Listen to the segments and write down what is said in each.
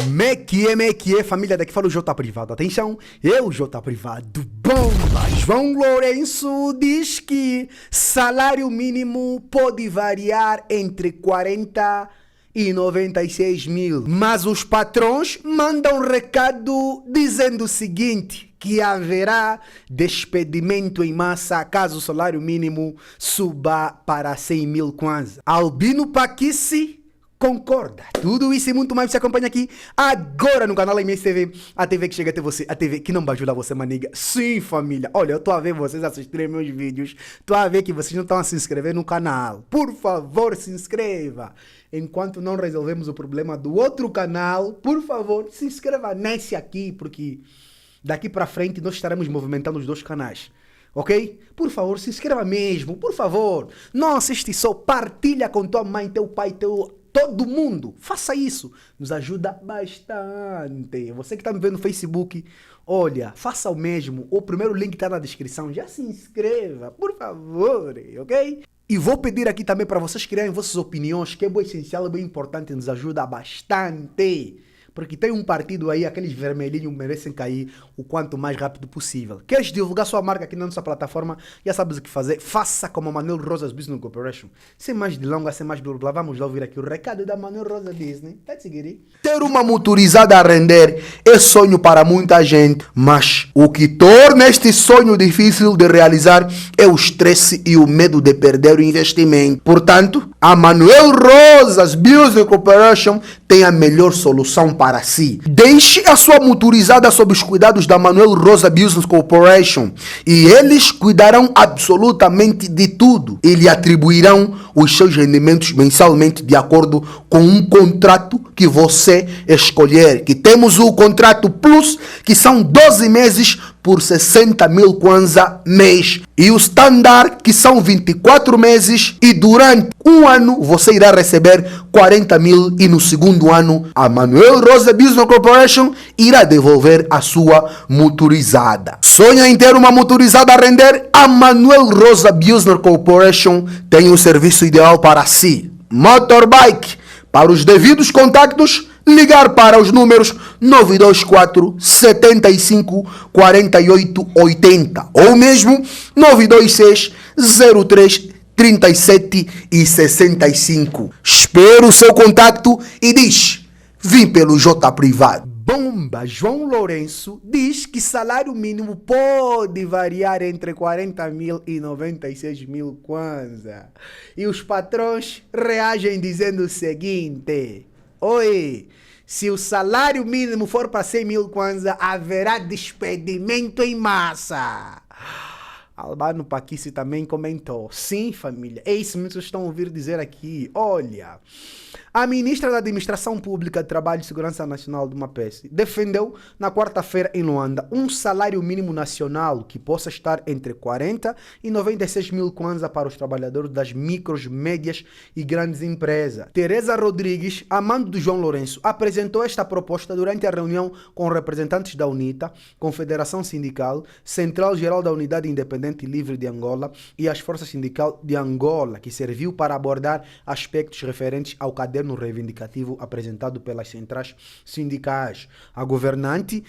Me que é, família, daqui fala o J Privado. Atenção, eu, J Privado. Bomba! João Lourenço diz que salário mínimo pode variar entre 40 e 96 mil. Mas os patrões mandam recado dizendo o seguinte, que haverá despedimento em massa caso o salário mínimo suba para 100 mil kwanza. Albino Paquici concorda. Tudo isso e muito mais você acompanha aqui agora no canal MSTV, a TV que chega até você, a TV que não vai ajudar você, maniga. Sim, família. Olha, eu tô a ver vocês assistirem meus vídeos, tô a ver que vocês não estão a se inscrever no canal. Por favor, se inscreva. Enquanto não resolvemos o problema do outro canal, por favor, se inscreva nesse aqui, porque daqui pra frente nós estaremos movimentando os dois canais. Ok? Por favor, se inscreva mesmo, por favor. Não assiste só, partilha com tua mãe, teu pai, todo mundo. Faça isso. Nos ajuda bastante. Você que está me vendo no Facebook, olha, faça o mesmo. O primeiro link está na descrição. Já se inscreva, por favor, ok? E vou pedir aqui também para vocês criarem vossas opiniões, que é bem essencial, é bem importante, nos ajuda bastante. Porque tem um partido aí, aqueles vermelhinhos merecem cair o quanto mais rápido possível. Queres divulgar sua marca aqui na nossa plataforma? Já sabes o que fazer. Faça como a Manuel Rosas Business Corporation. Sem mais delongas, sem mais blá blá, vamos lá ouvir aqui o recado da Manuel Rosa Disney. Let's get it. Ter uma motorizada a render é sonho para muita gente, mas o que torna este sonho difícil de realizar é o estresse e o medo de perder o investimento. Portanto, a Manuel Rosas Business Corporation tem a melhor solução para si. Deixe a sua motorizada sob os cuidados da Manuel Rosa Business Corporation e eles cuidarão absolutamente de tudo. E lhe atribuirão os seus rendimentos mensalmente de acordo com um contrato que você escolher. Que temos o contrato Plus, que são 12 meses por 60 mil kwanza mês. E o Standard, que são 24 meses e durante um ano você irá receber 40 mil e no segundo ano a Manuel Rosa Business Corporation irá devolver a sua motorizada. Sonha em ter uma motorizada a render? A Manuel Rosa Business Corporation tem o serviço ideal para si. Motorbike. Para os devidos contactos, ligar para os números 924 75 48 80 ou mesmo 926 03 37 e 65. Espero o seu contacto e diz: vim pelo J Privado. Bomba! João Lourenço diz que salário mínimo pode variar entre 40 mil e 96 mil kwanza. E os patrões reagem dizendo o seguinte: oi, se o salário mínimo for para 100 mil kwanza, haverá despedimento em massa. Albino Paquici também comentou. Sim, família, é isso mesmo que vocês estão a ouvir dizer aqui. Olha, a ministra da Administração Pública, Trabalho e Segurança Nacional do MAPES defendeu na quarta-feira em Luanda um salário mínimo nacional que possa estar entre 40 e 96 mil kwanza para os trabalhadores das micros, médias e grandes empresas. Teresa Rodrigues, amante do João Lourenço, apresentou esta proposta durante a reunião com representantes da UNITA, Confederação Sindical, Central Geral da Unidade Independente e Livre de Angola e as Forças Sindical de Angola, que serviu para abordar aspectos referentes ao caderno reivindicativo apresentado pelas centrais sindicais. A governante,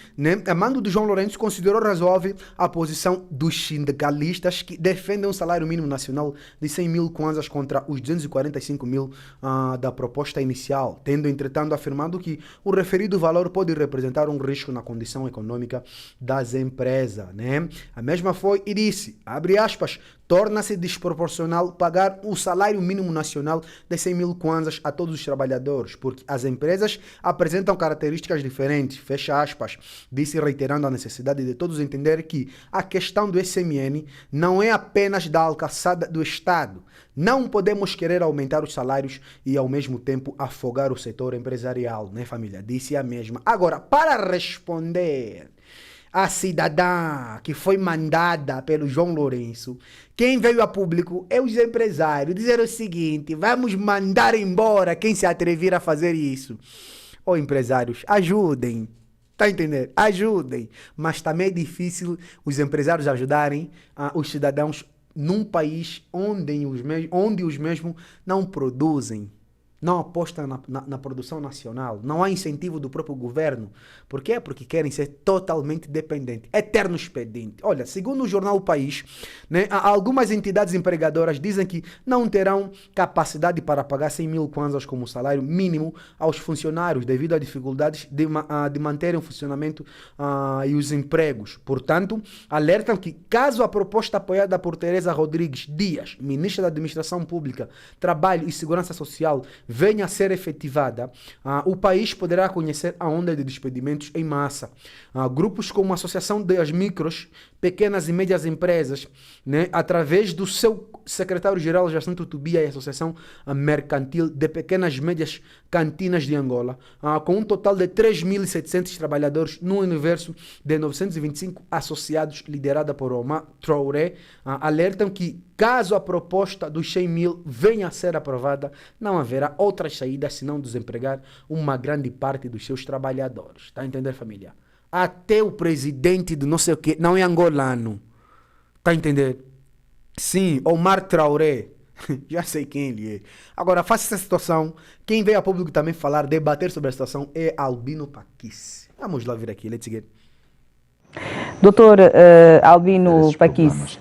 a mando do João Lourenço, considerou razoável a posição dos sindicalistas que defendem um salário mínimo nacional de 100 mil kwanzas contra os 245 mil da proposta inicial, tendo, entretanto, afirmado que o referido valor pode representar um risco na condição econômica das empresas. A mesma foi e disse, abre aspas, torna-se desproporcional pagar o salário mínimo nacional de 100 mil kwanzas a todos os trabalhadores, porque as empresas apresentam características diferentes, fecha aspas, disse reiterando a necessidade de todos entender que a questão do SMN não é apenas da alçada do Estado. Não podemos querer aumentar os salários e ao mesmo tempo afogar o setor empresarial, né, família? Disse a mesma. Agora, para responder a cidadã que foi mandada pelo João Lourenço, quem veio a público é os empresários, dizer o seguinte, vamos mandar embora quem se atrever a fazer isso. Ô empresários, ajudem, tá entendendo? Ajudem, mas também é difícil os empresários ajudarem os cidadãos num país onde os mesmos não produzem. não aposta na produção nacional, não há incentivo do próprio governo. Por quê? Porque querem ser totalmente dependentes, eterno expediente. Olha, segundo o jornal O País, né, algumas entidades empregadoras dizem que não terão capacidade para pagar 100 mil kwanzas como salário mínimo aos funcionários devido a dificuldades de manterem o funcionamento e os empregos. Portanto, alertam que caso a proposta apoiada por Teresa Rodrigues Dias, ministra da Administração Pública, Trabalho e Segurança Social, venha a ser efetivada, o país poderá conhecer a onda de despedimentos em massa. Grupos como a Associação das Micros, Pequenas e Médias Empresas, né, através do seu secretário-geral Jacinto Tubia e a Associação Mercantil de Pequenas e Médias Cantinas de Angola, com um total de 3.700 trabalhadores no universo de 925 associados, liderada por Omar Traoré, alertam que caso a proposta dos 100 mil venha a ser aprovada, não haverá outras saídas senão desempregar uma grande parte dos seus trabalhadores. Está a entender, família? Até o presidente de não sei o que não é angolano. Está a entender? Sim, Omar Traoré. Já sei quem ele é. Agora, face essa situação, quem veio a público também falar, debater sobre a situação é Albino Paquice. Vamos lá vir aqui, let's get. Doutor Albino Paquice,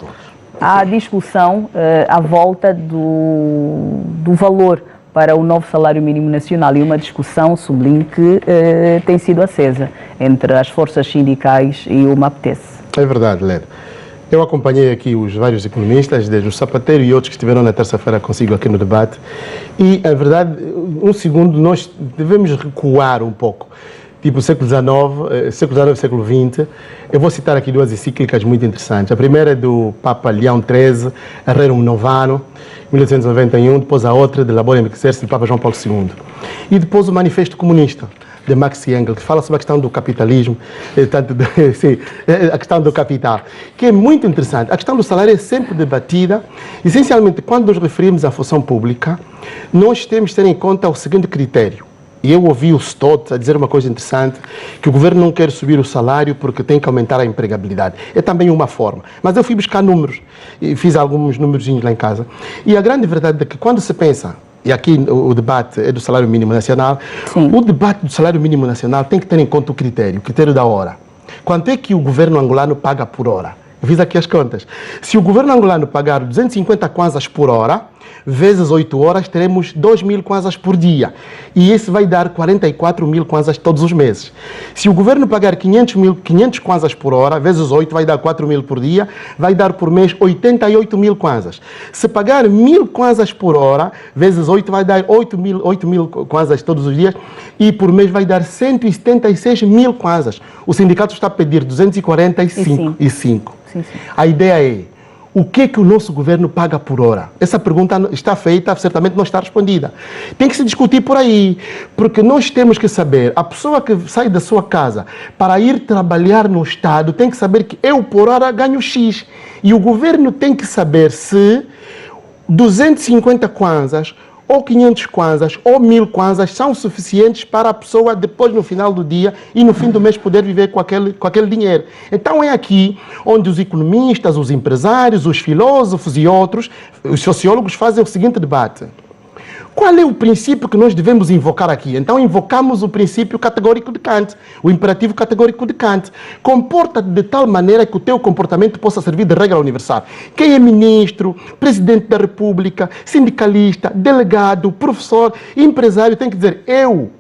há discussão à volta do valor para o novo salário mínimo nacional e uma discussão, sublinho, que tem sido acesa entre as forças sindicais e o MAPTES. É verdade, Led. Eu acompanhei aqui os vários economistas, desde o Sapateiro e outros que estiveram na terça-feira consigo aqui no debate. E, na verdade, um segundo, nós devemos recuar um pouco. Tipo século XIX, século XX. Eu vou citar aqui duas encíclicas muito interessantes. A primeira é do Papa Leão XIII, Rerum Novarum, 1891. Depois a outra, de Laborem Exercit, do Papa João Paulo II. E depois o Manifesto Comunista, de Marx e Engels, que fala sobre a questão do capitalismo, a questão do capital, que é muito interessante. A questão do salário é sempre debatida. Essencialmente, quando nos referimos à função pública, nós temos que ter em conta o seguinte critério. E eu ouvi o Stott a dizer uma coisa interessante, que o governo não quer subir o salário porque tem que aumentar a empregabilidade. É também uma forma. Mas eu fui buscar números, e fiz alguns númerozinhos lá em casa. E a grande verdade é que quando se pensa, e aqui o debate é do salário mínimo nacional, sim, o debate do salário mínimo nacional tem que ter em conta o critério da hora. Quanto é que o governo angolano paga por hora? Eu fiz aqui as contas. Se o governo angolano pagar 250 kwanzas por hora, vezes 8 horas, teremos 2.000 kwanzas por dia. E esse vai dar 44.000 kwanzas todos os meses. Se o governo pagar 500 kwanzas por hora, vezes 8, vai dar 4.000 por dia, vai dar por mês 88.000 kwanzas. Se pagar 1.000 kwanzas por hora, vezes 8, vai dar 8.000 kwanzas todos os dias, e por mês vai dar 176.000 kwanzas. O sindicato está a pedir 245. Sim. A ideia é, o que o nosso governo paga por hora? Essa pergunta está feita, certamente não está respondida. Tem que se discutir por aí, porque nós temos que saber, a pessoa que sai da sua casa para ir trabalhar no Estado tem que saber que eu por hora ganho X. E o governo tem que saber se 250 kwanzas, ou 500 kwanzas, ou 1.000 kwanzas são suficientes para a pessoa depois, no final do dia e no fim do mês, poder viver com aquele dinheiro. Então é aqui onde os economistas, os empresários, os filósofos e outros, os sociólogos fazem o seguinte debate. Qual é o princípio que nós devemos invocar aqui? Então invocamos o princípio categórico de Kant, o imperativo categórico de Kant. Comporta-te de tal maneira que o teu comportamento possa servir de regra universal. Quem é ministro, presidente da república, sindicalista, delegado, professor, empresário, tem que dizer, eu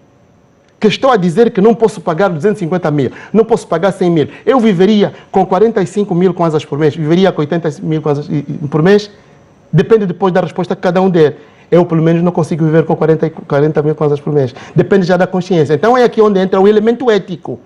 que estou a dizer que não posso pagar 250 mil, não posso pagar 100 mil, eu viveria com 45.000 kwanzas por mês, viveria com 80.000 kwanzas por mês, depende depois da resposta que cada um der. Eu, pelo menos, não consigo viver com 40.000 kwanzas por mês. Depende já da consciência. Então, é aqui onde entra o elemento ético.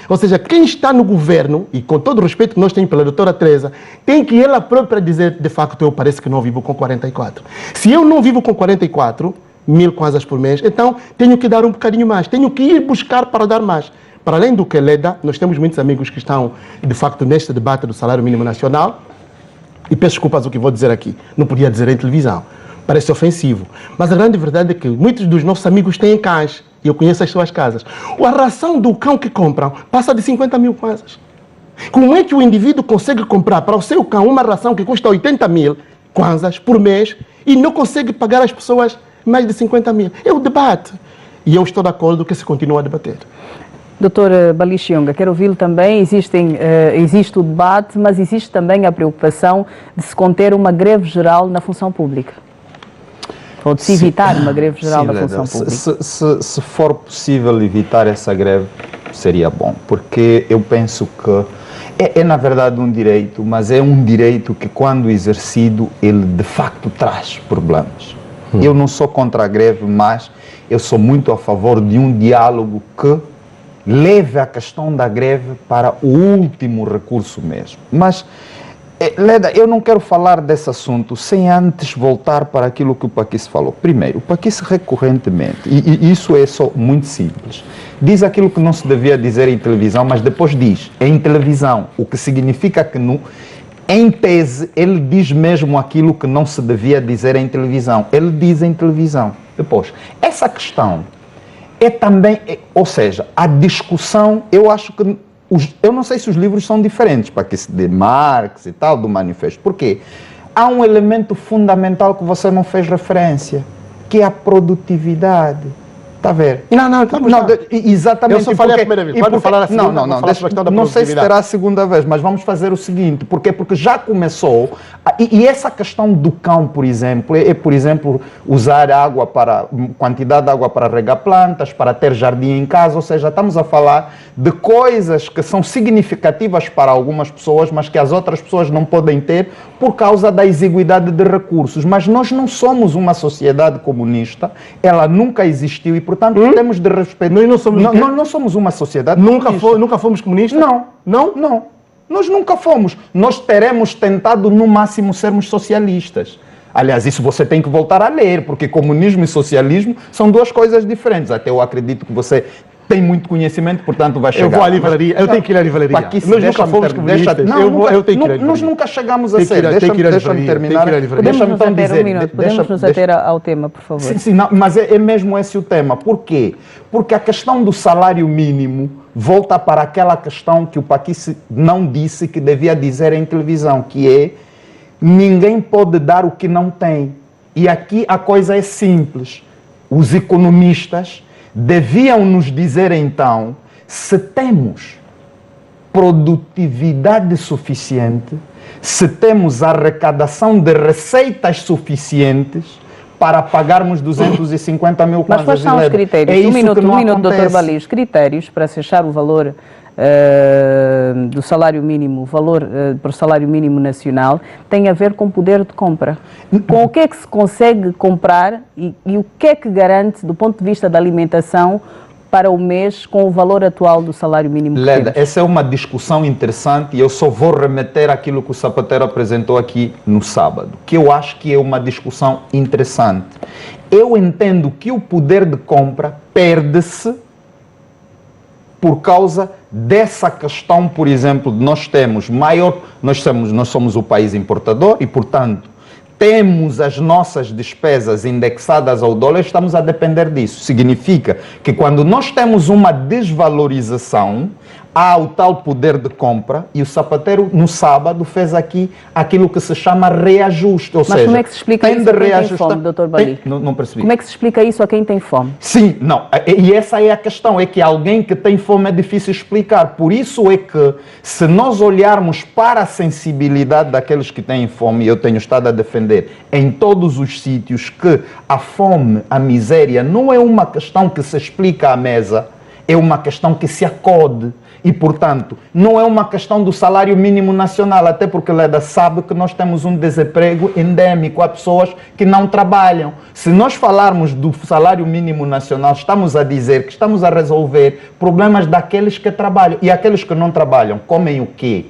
Ou seja, quem está no governo, e com todo o respeito que nós temos pela doutora Teresa, tem que ela própria dizer, de facto, eu parece que não vivo com 44. Se eu não vivo com 44.000 kwanzas por mês, então tenho que dar um bocadinho mais. Tenho que ir buscar para dar mais. Para além do que Leda, nós temos muitos amigos que estão, de facto, neste debate do salário mínimo nacional. E peço desculpas o que vou dizer aqui. Não podia dizer em televisão. Parece ofensivo. Mas a grande verdade é que muitos dos nossos amigos têm cães. E eu conheço as suas casas. A ração do cão que compram passa de 50.000 kwanzas. Como é que o indivíduo consegue comprar para o seu cão uma ração que custa 80.000 kwanzas por mês e não consegue pagar às pessoas mais de 50 mil. É o debate. E eu estou de acordo que se continua a debater. Doutor Balixionga, quero ouvi-lo também. Existe o debate, mas existe também a preocupação de se conter uma greve geral na função pública. Ou de se evitar uma greve geral na função pública. Se for possível evitar essa greve, seria bom. Porque eu penso que é na verdade um direito, mas é um direito que, quando exercido, ele de facto traz problemas. Eu não sou contra a greve, mas eu sou muito a favor de um diálogo que leve a questão da greve para o último recurso mesmo. Mas, Leda, eu não quero falar desse assunto sem antes voltar para aquilo que o Paquice falou. Primeiro, o Paquice recorrentemente, e isso é só muito simples, diz aquilo que não se devia dizer em televisão, mas depois diz em televisão, o que significa que, em tese, ele diz mesmo aquilo que não se devia dizer em televisão. Ele diz em televisão. Depois, essa questão é também, ou seja, a discussão, eu acho que, eu não sei se os livros são diferentes, para que se de Marx e tal, do manifesto, porque há um elemento fundamental que você não fez referência, que é a produtividade. Está a ver? Não, exatamente. Eu só falei a primeira vez. Pode falar a segunda. Não sei se terá a segunda vez, mas vamos fazer o seguinte, porque já começou, e essa questão do cão, por exemplo, por exemplo, usar quantidade de água para regar plantas, para ter jardim em casa, ou seja, estamos a falar de coisas que são significativas para algumas pessoas, mas que as outras pessoas não podem ter por causa da exiguidade de recursos. Mas nós não somos uma sociedade comunista, ela nunca existiu e, portanto, temos de respeitar. Nós não somos uma sociedade comunista. Nunca fomos comunistas? Não. Nós nunca fomos. Nós teremos tentado, no máximo, sermos socialistas. Aliás, isso você tem que voltar a ler, porque comunismo e socialismo são duas coisas diferentes. Até eu acredito que você tem muito conhecimento, portanto vai chegar. Eu vou à livraria, eu tenho que ir à livraria. Nós nunca fomos comunistas. Eu tenho que ir à livraria. Nós nunca chegamos a ser. Deixa-me terminar. Deixa-me então dizer. Podemos nos ater ao tema, por favor. Sim, mas é mesmo esse o tema. Por quê? Porque a questão do salário mínimo volta para aquela questão que o Paquice não disse que devia dizer em televisão, que é: ninguém pode dar o que não tem. E aqui a coisa é simples. Os economistas deviam nos dizer então se temos produtividade suficiente, se temos arrecadação de receitas suficientes para pagarmos 250 mil kwanzas. Mas quais são os critérios? Um minuto, Dr. Bali, os critérios para se achar o valor do salário mínimo, o valor para o salário mínimo nacional, tem a ver com poder de compra. Com o que é que se consegue comprar e o que é que garante, do ponto de vista da alimentação, para o mês com o valor atual do salário mínimo? Leda, essa é uma discussão interessante e eu só vou remeter àquilo que o Zapatero apresentou aqui no sábado, que eu acho que é uma discussão interessante. Eu entendo que o poder de compra perde-se por causa dessa questão, por exemplo, de nós somos o país importador e, portanto, temos as nossas despesas indexadas ao dólar, estamos a depender disso. Significa que quando nós temos uma desvalorização, há o tal poder de compra, e o Zapatero, no sábado, fez aqui aquilo que se chama reajuste. Ou seja, como é que se explica isso a quem tem fome, Dr. Bali? Não percebi. Como é que se explica isso a quem tem fome? Sim, não. E essa é a questão, é que alguém que tem fome é difícil explicar. Por isso é que, se nós olharmos para a sensibilidade daqueles que têm fome, e eu tenho estado a defender em todos os sítios que a fome, a miséria, não é uma questão que se explica à mesa, é uma questão que se acode. E, portanto, não é uma questão do salário mínimo nacional, até porque Leda sabe que nós temos um desemprego endêmico, há pessoas que não trabalham. Se nós falarmos do salário mínimo nacional, estamos a dizer que estamos a resolver problemas daqueles que trabalham. E aqueles que não trabalham, comem o quê?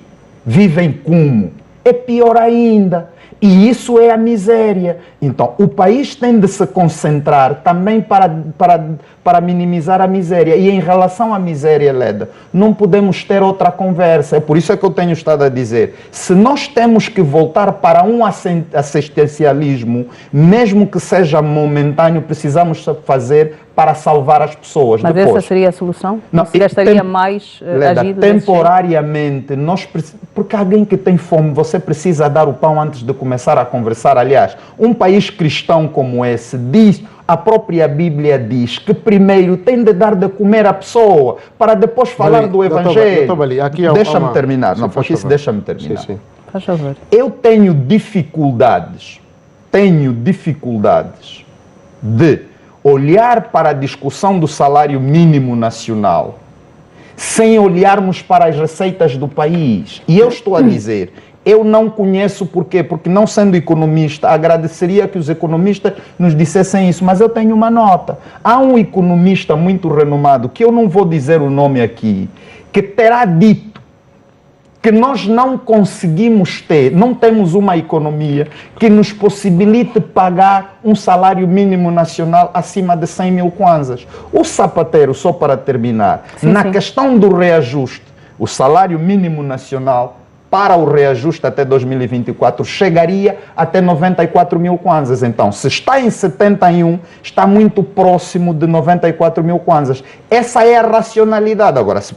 Vivem como? É pior ainda. E isso é a miséria. Então, o país tem de se concentrar também para minimizar a miséria. E em relação à miséria, Leda, não podemos ter outra conversa. É por isso que eu tenho estado a dizer, se nós temos que voltar para um assistencialismo, mesmo que seja momentâneo, precisamos fazer para salvar as pessoas. Mas depois, essa seria a solução? Não se gastaria mais agido? Temporariamente, porque alguém que tem fome, você precisa dar o pão antes de começar a conversar. Aliás, um país cristão como esse diz, A própria Bíblia diz que primeiro tem de dar de comer à pessoa, para depois falar do Evangelho. Deixa-me terminar. Não, porque isso deixa-me terminar. Faz favor. Eu tenho dificuldades de olhar para a discussão do salário mínimo nacional sem olharmos para as receitas do país. E eu estou a dizer, eu não conheço porquê, porque não sendo economista, agradeceria que os economistas nos dissessem isso, mas eu tenho uma nota. Há um economista muito renomado, que eu não vou dizer o nome aqui, que terá dito que nós não conseguimos não temos uma economia que nos possibilite pagar um salário mínimo nacional acima de 100 mil kwanzas. O sapateiro, só para terminar, na questão do reajuste, o salário mínimo nacional para o reajuste até 2024 chegaria até 94 mil kwanzas. Então, se está em 71, está muito próximo de 94 mil kwanzas. Essa é a racionalidade. Agora, se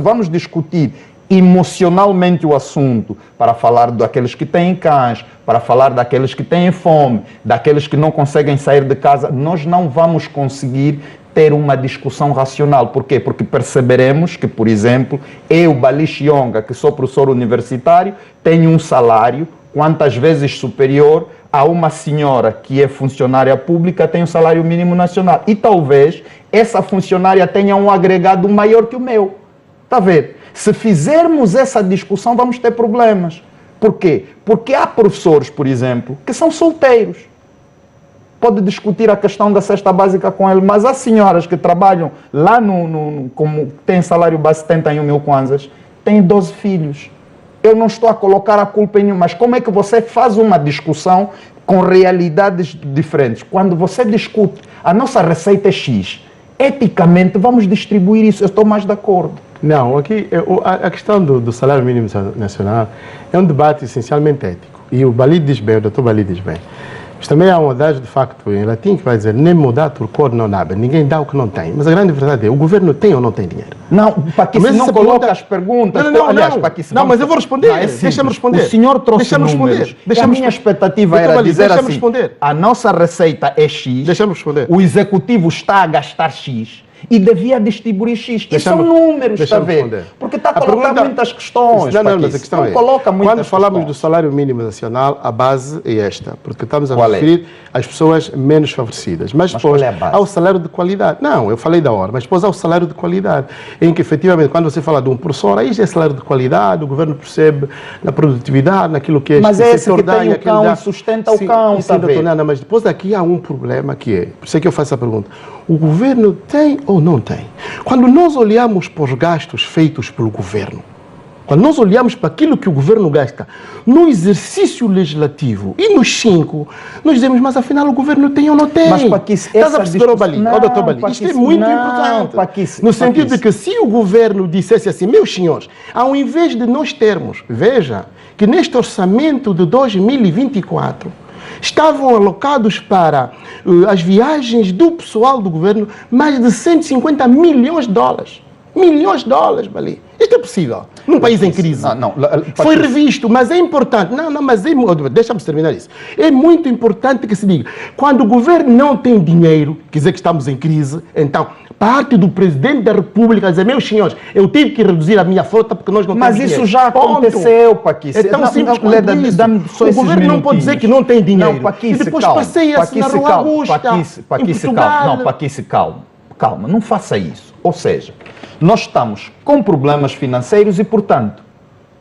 vamos discutir emocionalmente o assunto, para falar daqueles que têm cães, para falar daqueles que têm fome, daqueles que não conseguem sair de casa, nós não vamos conseguir ter uma discussão racional. Por quê? Porque perceberemos que, por exemplo, eu, Bali Xionga, que sou professor universitário, tenho um salário quantas vezes superior a uma senhora que é funcionária pública, tem um salário mínimo nacional. E talvez essa funcionária tenha um agregado maior que o meu. Está a ver? Se fizermos essa discussão, vamos ter problemas. Por quê? Porque há professores, por exemplo, que são solteiros. Pode discutir a questão da cesta básica com ele, mas há senhoras que trabalham lá como tem salário base 71 mil kwanzas, têm 12 filhos. Eu não estou a colocar a culpa em nenhum, mas como é que você faz uma discussão com realidades diferentes? Quando você discute, a nossa receita é X, eticamente vamos distribuir isso, eu estou mais de acordo. Não, aqui a questão do salário mínimo nacional é um debate essencialmente ético. E o Bali diz bem, o doutor Bali diz bem. Mas também há um adagio de facto em latim que vai dizer nem mudar por cor não nada, ninguém dá o que não tem. Mas a grande verdade é, o governo tem ou não tem dinheiro? Não, para que se não coloca as perguntas... Aliás, para que se não, mas eu vou responder, deixa-me responder. O senhor trouxe números. A minha expectativa era dizer assim, a nossa receita é X, o executivo está a gastar X, e devia distribuir X. E são números, está a ver? Porque está a colocar muitas questões. Não, mas a questão é, quando falamos do salário mínimo nacional, a base é esta, porque estamos a referir às pessoas menos favorecidas. Mas depois há o salário de qualidade. Não, eu falei da hora, mas depois há o salário de qualidade, em que efetivamente, quando você fala de um professor, aí já é salário de qualidade, o governo percebe na produtividade, naquilo que é... Mas é esse que tem o cão e sustenta o cão, está a ver? Mas depois daqui há um problema que é, por isso é que eu faço a pergunta, o governo tem ou não tem? Quando nós olhamos para os gastos feitos pelo governo, quando nós olhamos para aquilo que o governo gasta no exercício legislativo e nos 5, nós dizemos, mas afinal o governo tem ou não tem? Mas para que estás a perceber, doutor Bali? Isto é muito importante. No sentido de que se o governo dissesse assim, meus senhores, ao invés de nós termos, veja, que neste orçamento de 2024, estavam alocados para as viagens do pessoal do governo mais de 150 milhões de dólares. Milhões de dólares, Bali. Isto é possível. Num país em crise. Foi revisto, mas é importante. Deixa-me terminar isso. É muito importante que se diga, quando o governo não tem dinheiro, quer dizer que estamos em crise, então parte do presidente da República dizer, meus senhores, eu tive que reduzir a minha frota porque nós não temos dinheiro. Mas isso já aconteceu, Paquis. É tão simples quanto isso. O governo não pode dizer que não tem dinheiro. Não, Paquis, e depois passeia-se na Rua Augusta. Paquis, calma. Não, Paquis, calma. Não faça isso. Ou seja, nós estamos com problemas financeiros e, portanto,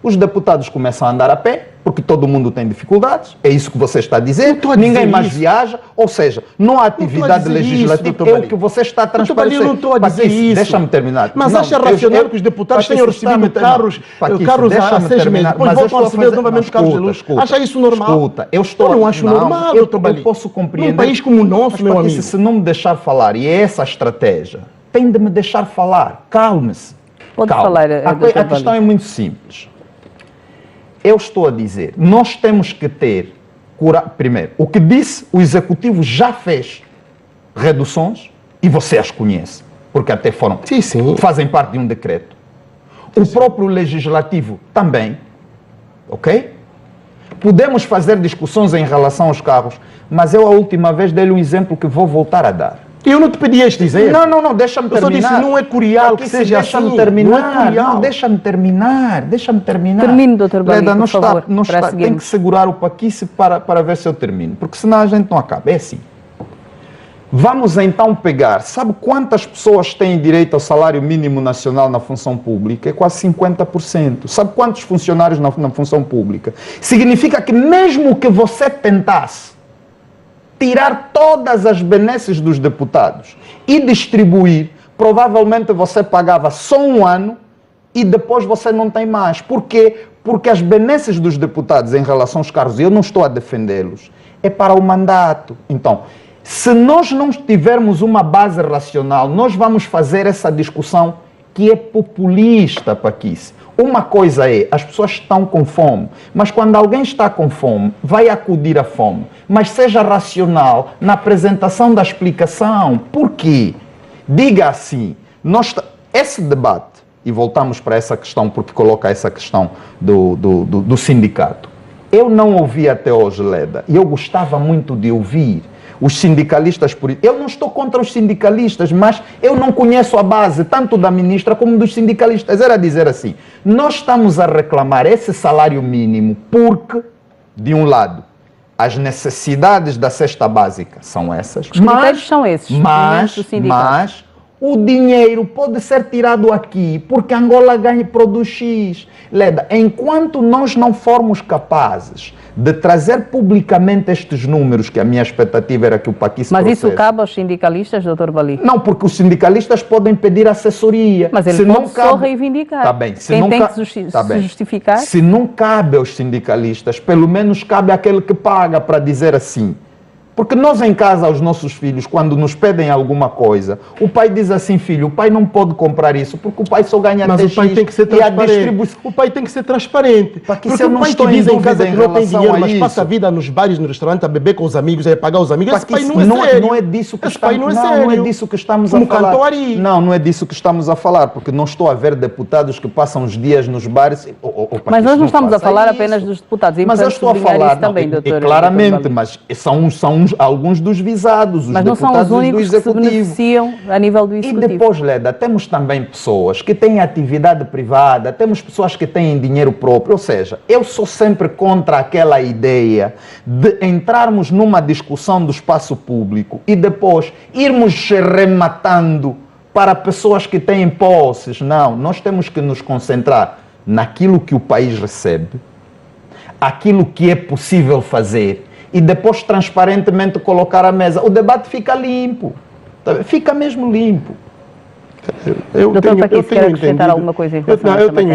os deputados começam a andar a pé, porque todo mundo tem dificuldades, é isso que você está a dizer, ninguém mais viaja, ou seja, não há atividade legislativa, é o que você está a transparecer. Eu não estou a dizer isso. Deixa-me terminar. Mas acha racional que os deputados tenham recebido carros há 6 meses, depois voltam a receber novamente carros de luxo? Acha isso normal? Eu não acho normal, eu posso compreender. Num país como o nosso, meu amigo. Se não me deixar falar, e é essa a estratégia, tem de me deixar falar, calme-se. Pode falar, a questão é muito simples. Eu estou a dizer, nós temos que ter, primeiro, o que disse, o Executivo já fez reduções, e você as conhece, porque até foram, fazem parte de um decreto. O próprio Legislativo também, ok? Podemos fazer discussões em relação aos carros, mas eu a última vez dei-lhe um exemplo que vou voltar a dar. Eu não te pedi este dizer. Não, deixa-me terminar. Eu só disse, não é curial que seja assim. Deixa-me terminar. Não é curial. Deixa-me terminar. Termine, Dr. Bali, Leda, por favor, para tem que segurar o paquice para ver se eu termino, porque senão a gente não acaba. É assim. Vamos então pegar, sabe quantas pessoas têm direito ao salário mínimo nacional na função pública? É quase 50%. Sabe quantos funcionários na função pública? Significa que mesmo que você tentasse tirar todas as benesses dos deputados e distribuir, provavelmente você pagava só um ano e depois você não tem mais. Por quê? Porque as benesses dos deputados em relação aos cargos, e eu não estou a defendê-los, é para o mandato. Então, se nós não tivermos uma base racional, nós vamos fazer essa discussão que é populista, Paquice. Uma coisa é, as pessoas estão com fome, mas quando alguém está com fome, vai acudir à fome. Mas seja racional na apresentação da explicação. Por quê? Diga assim, esse debate, e voltamos para essa questão, porque coloca essa questão do sindicato. Eu não ouvi até hoje, Leda, e eu gostava muito de ouvir os sindicalistas, eu não estou contra os sindicalistas, mas eu não conheço a base, tanto da ministra como dos sindicalistas. Era dizer assim, nós estamos a reclamar esse salário mínimo porque, de um lado, as necessidades da cesta básica são essas, os critérios são esses, mas o dinheiro pode ser tirado aqui, porque Angola produz X. Leda, enquanto nós não formos capazes de trazer publicamente estes números, que a minha expectativa era que o Paquice Mas trouxesse. isso cabe aos sindicalistas, Dr. Bali? Não, porque os sindicalistas podem pedir assessoria. Mas ele pode só reivindicar. Tá bem. Quem tem que se justificar? Se não cabe aos sindicalistas, pelo menos cabe àquele que paga para dizer assim. Porque nós em casa, aos nossos filhos, quando nos pedem alguma coisa, o pai diz assim, filho, o pai não pode comprar isso, porque o pai só ganha Mas TX, o pai tem que ser transparente. O pai tem que ser transparente. Porque o não pai estou que diz em casa em que não tem dinheiro, mas isso. passa a vida nos bares, no restaurante, a beber com os amigos, a pagar os amigos. Esse pai não é sério. Não é disso que Esse pai não é sério. Não é disso que estamos Como a falar. cantou Ari. Não é disso que estamos a falar, porque não estou a ver deputados que passam os dias nos bares. Mas nós não estamos a falar apenas dos deputados. Mas eu estou a falar também, doutor. Claramente, mas são alguns dos visados, os mas não são os únicos que se beneficiam a nível do Executivo. E depois, Leda, temos também pessoas que têm atividade privada, temos pessoas que têm dinheiro próprio, ou seja, eu sou sempre contra aquela ideia de entrarmos numa discussão do espaço público e depois irmos rematando para pessoas que têm posses. Não, nós temos que nos concentrar naquilo que o país recebe, aquilo que é possível fazer, e depois transparentemente colocar à mesa. O debate fica limpo. Fica mesmo limpo. Doutor Paquice, quer acrescentar alguma coisa em relação a esta matéria?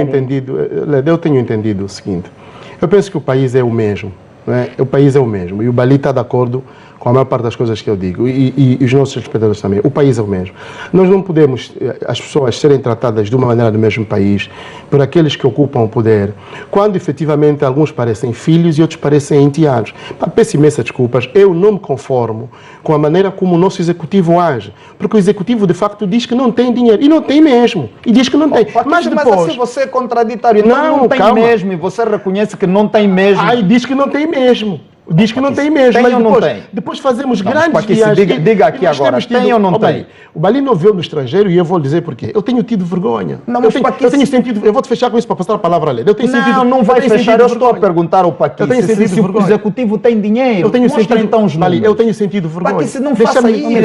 Eu tenho entendido o seguinte. Eu penso que o país é o mesmo. Não é? O país é o mesmo. E o Bali está de acordo com a maior parte das coisas que eu digo. E os nossos espectadores também. O país é o mesmo. Nós não podemos, as pessoas serem tratadas de uma maneira do mesmo país por aqueles que ocupam o poder, quando efetivamente alguns parecem filhos e outros parecem enteados. Peço imensas desculpas. Eu não me conformo com a maneira como o nosso executivo age. Porque o executivo, de facto, diz que não tem dinheiro. E não tem mesmo. E diz que não tem. Mas assim você é contraditório. Não tem calma. Mesmo. E você reconhece que não tem mesmo. Ai, diz que não tem mesmo. Diz que não tem mesmo, tem mas ou depois, não tem? Depois fazemos Não, grandes Paquice, viagens. diga aqui agora, tem ou não tem? O Bali não veio no estrangeiro e eu vou lhe dizer porquê. Eu tenho tido vergonha. Não, eu tenho sentido, eu vou te fechar com isso para passar a palavra a ler. Eu tenho sentido, não vai fechar, eu estou a perguntar ao Paquice se o executivo tem dinheiro. Eu tenho sentido, então os números. Eu tenho sentido vergonha. Paquice, não faça isso.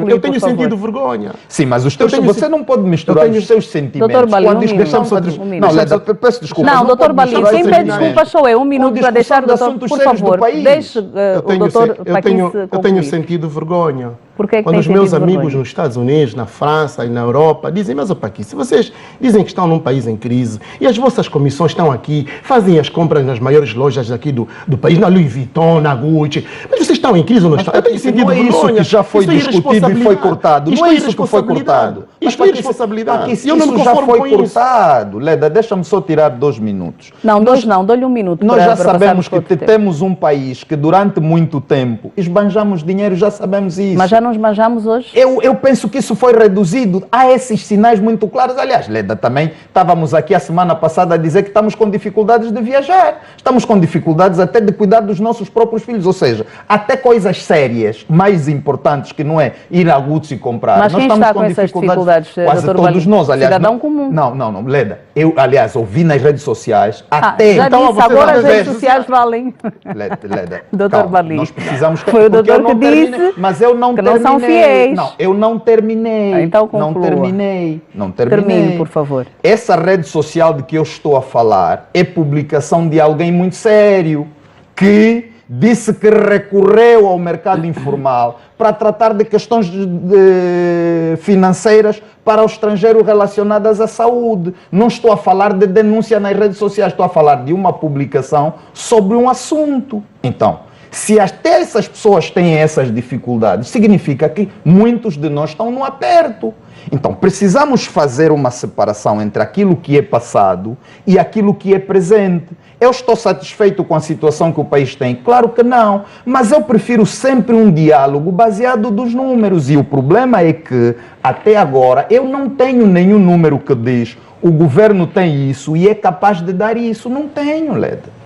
Eu tenho sentido vergonha. Sim, mas você não pode misturar os seus sentimentos. Doutor Bali, Não, peço desculpa. Não, doutor Bali, quem pede desculpas sou eu. Um minuto para deixar o doutor, por favor, deixe eu tenho sentido vergonha. Que quando os meus amigos nos Estados Unidos, na França e na Europa dizem, mas Paquice, se vocês dizem que estão num país em crise e as vossas comissões estão aqui, fazem as compras nas maiores lojas aqui do país, na Louis Vuitton, na Gucci, mas vocês estão em crise ou não estão? Eu tenho sentido vergonha. Isso que já foi discutido e foi cortado. Não é isso que foi cortado. Isto é responsabilidade. Isso Eu não me já conformo foi com isso. cortado. Leda, deixa-me só tirar 2 minutos. Não, dois não, dou-lhe um minuto. Nós para- já para sabemos passarmos para que outro tema. temos um país que durante muito tempo esbanjamos dinheiro, já sabemos isso. Mas já nos manjamos hoje? Eu penso que isso foi reduzido. Há esses sinais muito claros. Aliás, Leda, também estávamos aqui a semana passada a dizer que estamos com dificuldades de viajar. Estamos com dificuldades até de cuidar dos nossos próprios filhos. Ou seja, até coisas sérias, mais importantes, que não é ir à Gucci e comprar. Mas Nós quem estamos está com essas dificuldades, quase Dr. todos Valim? nós, aliás. Cidadão comum. Não, Leda. Eu, aliás, ouvi nas redes sociais até... Já Então, disse, você agora vai as redes dizer- sociais valem. Leda, Dr. calma, Valim. nós precisamos... Foi o porque doutor eu não que terminei, disse mas eu não que não terminei. são fiéis. Não, eu não terminei. Então não conclua. Não terminei. Termine, por favor. Essa rede social de que eu estou a falar é publicação de alguém muito sério que disse que recorreu ao mercado informal para tratar de questões financeiras para o estrangeiro relacionadas à saúde. Não estou a falar de denúncia nas redes sociais, estou a falar de uma publicação sobre um assunto. Então, se até essas pessoas têm essas dificuldades, significa que muitos de nós estão no aperto. Então, precisamos fazer uma separação entre aquilo que é passado e aquilo que é presente. Eu estou satisfeito com a situação que o país tem? Claro que não, mas eu prefiro sempre um diálogo baseado nos números. E o problema é que, até agora, eu não tenho nenhum número que diz o governo tem isso e é capaz de dar isso. Não tenho, Leda.